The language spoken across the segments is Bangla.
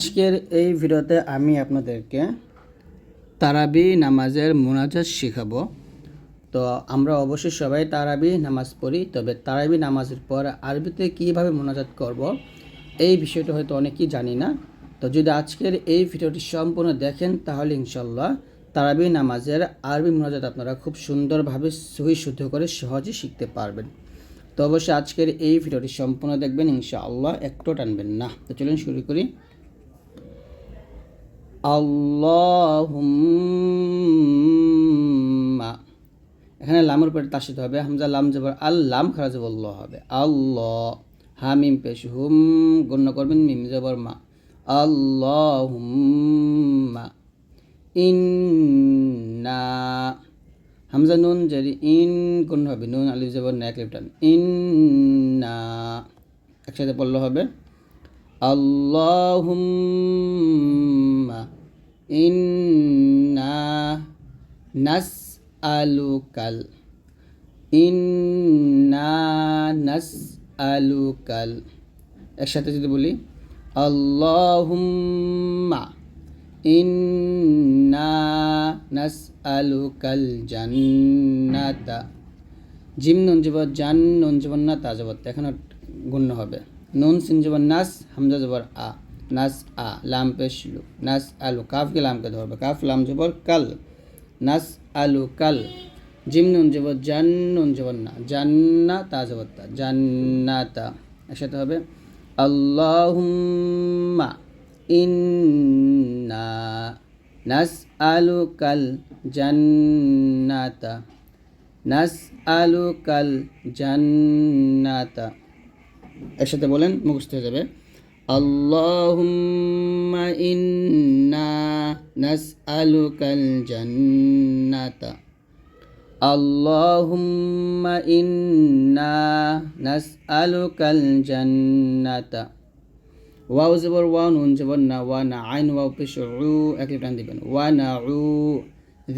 আজকের এই ভিডিওতে আমি আপনাদেরকে তারাবি নামাজের মোনাজাত শেখাবো। তো আমরা অবশ্যই সবাই তারাবি নামাজ পড়ি, তবে তারাবি নামাজের পর আরবিতে কীভাবে মোনাজাত করব এই বিষয়টা হয়তো অনেকেই জানি না। তো যদি আজকের এই ভিডিওটি সম্পূর্ণ দেখেন তাহলে ইনশাল্লাহ তারাবি নামাজের আরবি মোনাজাত আপনারা খুব সুন্দরভাবে সহি শুদ্ধ করে সহজে শিখতে পারবেন। তো অবশ্যই আজকের এই ভিডিওটি সম্পূর্ণ দেখবেন ইনশাআল্লাহ, একটু টানবেন না। তো চলুন শুরু করি। আল্লাহুম্মা, এখানে লামের উপরে তাসিদ হবে, হামজা লাম জবর আল, লাম খারা জবর ল হবে। আল্লাহ, হা মিম পেশ হুম গণ্য করবেন, মিম জবর মা। আল্লাহুম্মা ইন্না, হামজা নুন জারি ইন গণ্য হবে, নুন আলিফ জবর না এক লিফ টান, ইন্না একসাথে পড়লে হবে। আল্লাহুম্মা ইন্না নাসআলুকাল, ইন্না নাসআলুকাল, একসাথে যদি বলি আল্লাহুম্মা ইন্না নাসআলুকাল জান্নাতা, জিম নুন জবর জান, নুন জবর না, তা জবর এখানে গণ্য হবে। নুন সিন জবর নাস, হামজা জবর আ, নাস আ, লাম পেশ লু, নাস আলু, কাফকে লামকে ধরবে, কাফ লাম জবর কাল, নাস আলু কাল। জিম নুন জবর জান, নুন জবর না, জান্না, তা জবর তা, জান্নাতা একসাথে হবে। আল্লাহুম্মা ইন্না নাসআলুকাল জান্নাতা, নাসআলুকাল জান্নাতা, একসাথে বলেন, মুখস্থ হয়ে যাবে। আল্লাহুম্মা ইন্না নাসআলুকাল জান্নাতা, আল্লাহুম্মা ইন্না নাসআলুকাল জান্নাতা। ওয়াও জবর ওয়া, নুন জবর না, ওয়া না, আইন ওয়াও পেশ উ এক লিফ টান দিবেন, ওয়া না উ,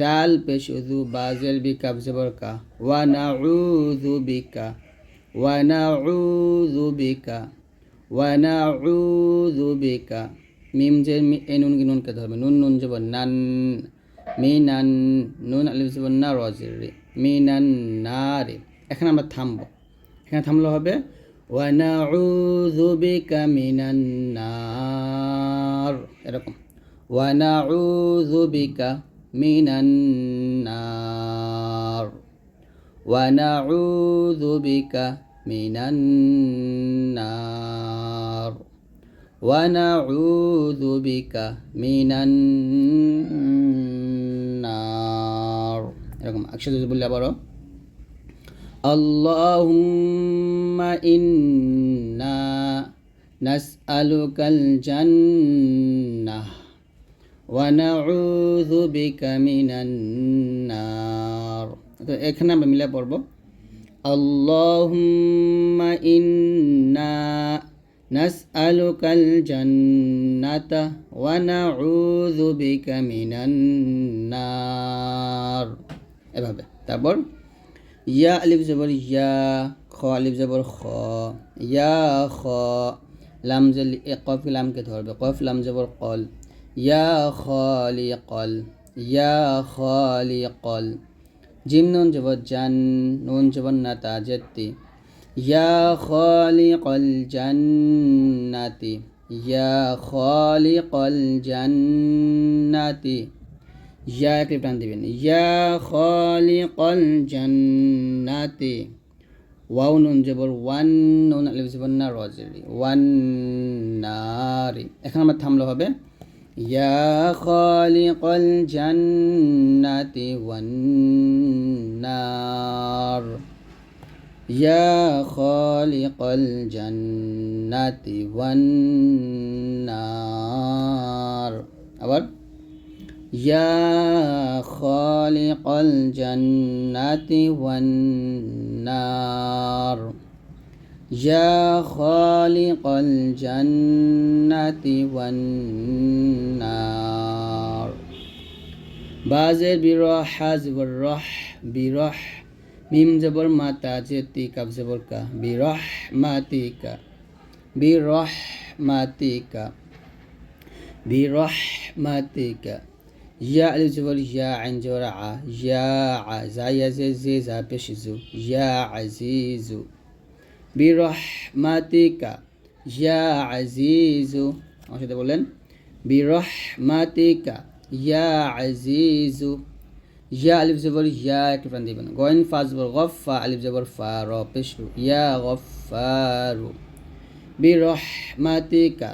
জাল পেশ যু, বা জেল বি, কাফ জবর কা, ওয়া নাউযু বিকা, ওয়া নাউযু বিকা, ওয়া নাউযু বিকা। মিম যে এ নুন কি নুনকে ধরবে, নুন নুন জবর নান, মিনান, নুন আলিফ জবর না, রজের রে, মিনান নারে। এখানে আমরা থামবো, এখানে থামলে হবে ওয়া নাউযু বিকা মিনান নার, এরকম ওয়া নাউযু বিকা মিনান নার, ওয়া নাউযু বিকা মিনান নার, ওয়া নাউযু বিকা মিনান নার, এরকম একসাথে যদি বললে আবারও আল্লাহুম্মা ইন্না নাসআলুকাল জান্নাহ ওয়া নাউযু বিকা মিনান নার। তো এখানে আমরা মিলে পড়ব আল্লাহুম্মা ইন্না নাসআলুকাল জান্নাতা ওয়া নাউযু বিকা মিনান নার, এভাবে। তারপর ইয়া আলিফ জবর ইয়া, খ আলিফ জবর খ, ইয়া খ, লাম জেল কফ লামকে ধরবে, কফ লাম জবর কল, ইয়া খালিকল, ইয়া খালিকল। জিম নুন জবর জান, নুন জবর না, তা জেত্তি, ইয়া খালিকল জান্নাতি, ইয়া খালিকল জান্নাতি, ইয়া এক টান দিবেন, ইয়া খালিকল জান্নাতি। ওয়াও নুন জবর ওয়ান, নুন আলিফ জবর না, রজেরি, ওয়ান নারি। এখন আমরা থামলে হবে ইয়া খালিকল জান্নাতি ওয়ান নার, ইয়া খালিকল জান্নাতি ওয়ান নার। আবার ইয়া খালিকল জান্নাতি ওয়ান নার, ইয়া খালিকল জান্নাতি ওয়ান নার। বাজের বিরহ, হাজবর রহ, বিরহ, মিম জবর মাতা জেতি, কাফ জবর কা, বিরহ মাতিকা, বিরহমাতিকা। বিরহমাতিকা ইয়া আলিফ জবর ইয়া আইন জবর আ ইয়া আ জায়া জে জে জা পেশ জু ইয়া আজিজু বিরহমাতিকা ইয়া আজিজু আমার সাথে বলেন বিরহমাতিকা ইয়া আজিজু ইয়া আলিফ জবর ইয়া একটু প্রাণ দিবেন গয়েন ফা জবর গফা আলিফ জবর ফা র পেশ ইয়া গফারু বিরহমাতিকা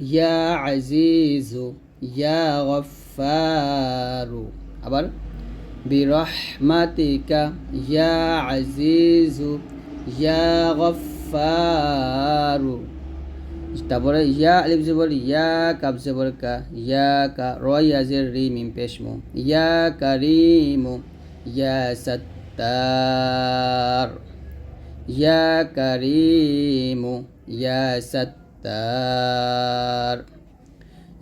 ইয়া আজিজু ইয়া গফারু আবার বিরহমাতিকা ইয়া আজিজু ইয়া গফারু তারপরে ইয়া আলিফ জবর ইয়া কাব জবর কা ইয়া কা রয়া জের রি মিম পেশমু ইয়া কারিমু ইয়া সাত্তার ইয়া কারিমু ইয়া সাত্তার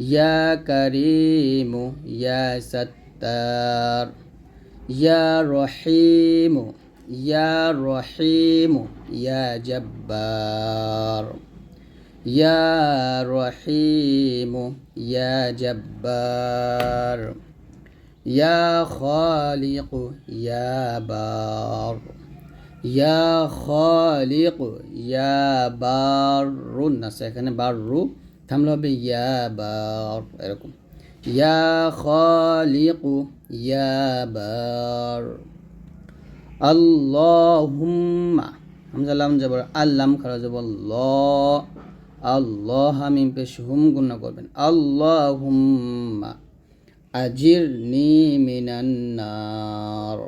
ইয়া কারিমু ইয়া সাত্তার ইয়া রহিমু ইয়া রহিমু ইয়া জব্বার ইয়া রহিমু ইয়া জব্বার ইয়া খালিকু ইয়া বার ইয়া খালিকু ইয়া বারুন আছে এখানে বারু থামলে হবে ইয়া বার এরকম ইয়া খালিকু ইয়া বার আল্লাহুম্মা হামজা লাম জবর আল্লাম খারা জবর ল আল্লাহ মিম পেশ হুম গুণা করবেন আল্লাহুম্মা আজিরনি মিনান নার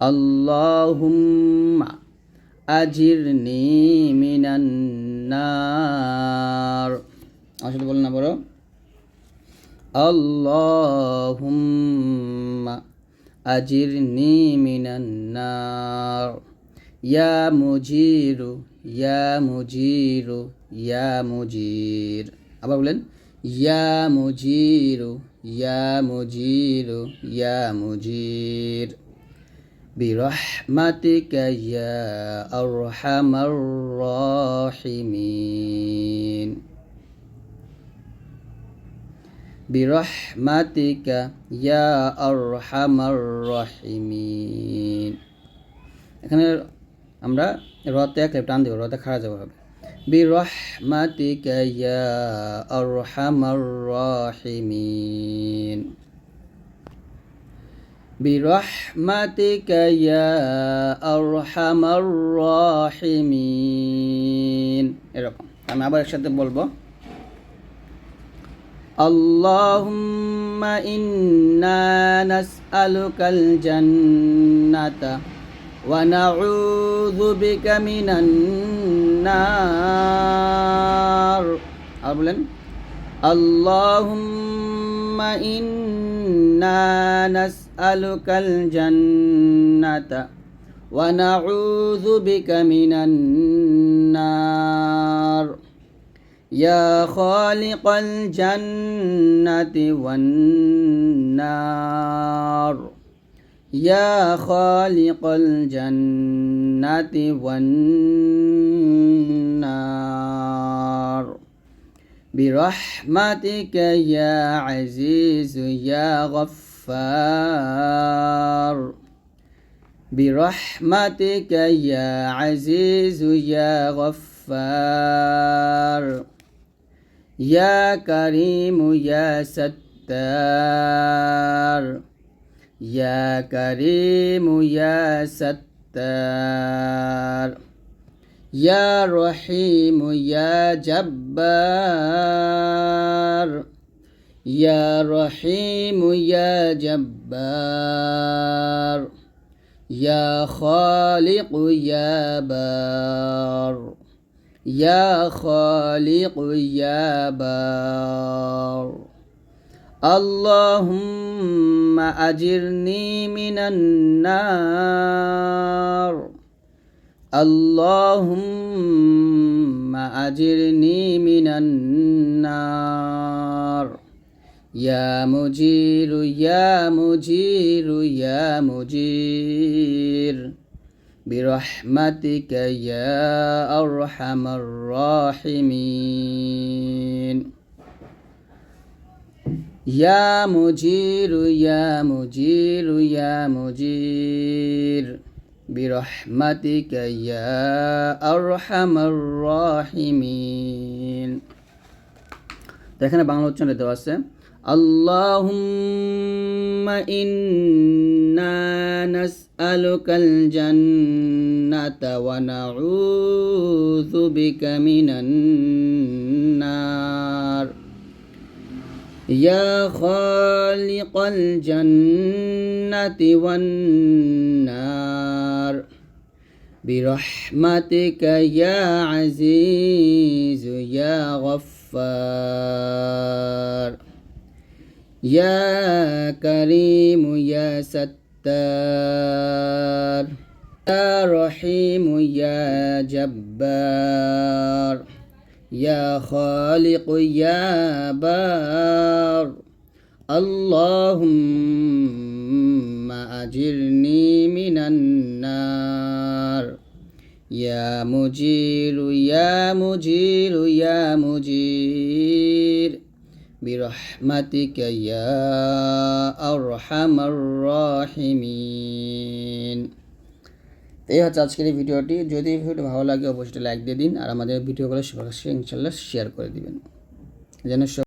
আল্লাহুম্মা আজিরনি মিনান নার আমার সাথে বলেন না বড় আল্লাহুম্মা আজিরনি মিনান নার ইয়া মুজিরু ইয়া মুজিরু ইয়া মুজির আবার বলেন ইয়া মুজিরু ইয়া মুজিরু ইয়া মুজির বিরহমাতিকা ইয়া আরহামার রাহিমিন বিরহমাতিকা ইয়া আরহামার রাহিমিন এখানে আমরা রতে এক টান দেব রতে খাড়া যাওয়া হবে বিরহমাতিকা ইয়া আরহামার রাহিমিন বিরহমাতিকা ইয়া আরহামার রাহিমিন এরকম আমি আবার একসাথে বলবো আল্লাহুম্মা ইন্না নাসআলুকাল জান্নাতা ওয়া নাউযু বিকা মিনান নার আর বলেন আল্লাহুম্মা ইন্না নাসআলুকাল জান্নাতা ওয়া নাউযু বিকা মিনান নার ইয়া খালিকাল জান্নাতি ওয়ান নার ইয়া খালিকাল জান্নাতি ওয়ান নার বিরহমাতিকা ইয়া আজিজু ইয়া গফফার বিরহমাতিকা ইয়া আজিজু ইয়া গফফার ইয়া কারিমু ইয়া সাত্তার ইয়া কারিমু ইয়া সাত্তার ইয়া রহিমু ইয়া জব্বার ইয়া রহিমু ইয়া জব্বার ইয়া খালিকু ইয়া বার ইয়া খালিকু ইয়া বার আল্লাহুম্মা আজিরনি মিনান নার আল্লাহুম্মা আজিরনি মিনান নার ইয়া মুজিরু ইয়া মুজিরু ইয়া মুজির বিরহমাতিকা ইয়া আরহামার রাহিমিন ইয়া মুজিরু ইয়া মুজিরু ইয়া মুজির বিরহমাতিকা ইয়া আরহামার রাহিমিন। তো এখানে বাংলা উচ্চারণ দেওয়া আছে আল্লাহুম্মা ইন্না নাসআলুকাল জান্নাতা ওয়া নাউযু বিকা মিনান নার ইয়া খালিকাল জান্নাতি ওয়ান নার বিরহমাতিকা ইয়া আজিজু ইয়া গফফার ইয়া কারীমু ইয়া সাত্তার ইয়া রহিমু ইয়া জব্বার ইয়া খালিকু ইয়া বার আল্লাহুম্মা আজিরনি মিনান নার ইয়া মুজিরু ইয়া মুজিরু ইয়া মুজির বিরহমাতিকা ইয়া আরহামার রাহিমিন। এই হচ্ছে আজকের এই ভিডিওটি। যদি এই ভিডিওটি ভালো লাগে অবশ্যই লাইক দিয়ে দিন, আর আমাদের ভিডিওগুলো সবার কাছে ইনশাআল্লাহ শেয়ার করে দিবেন যেন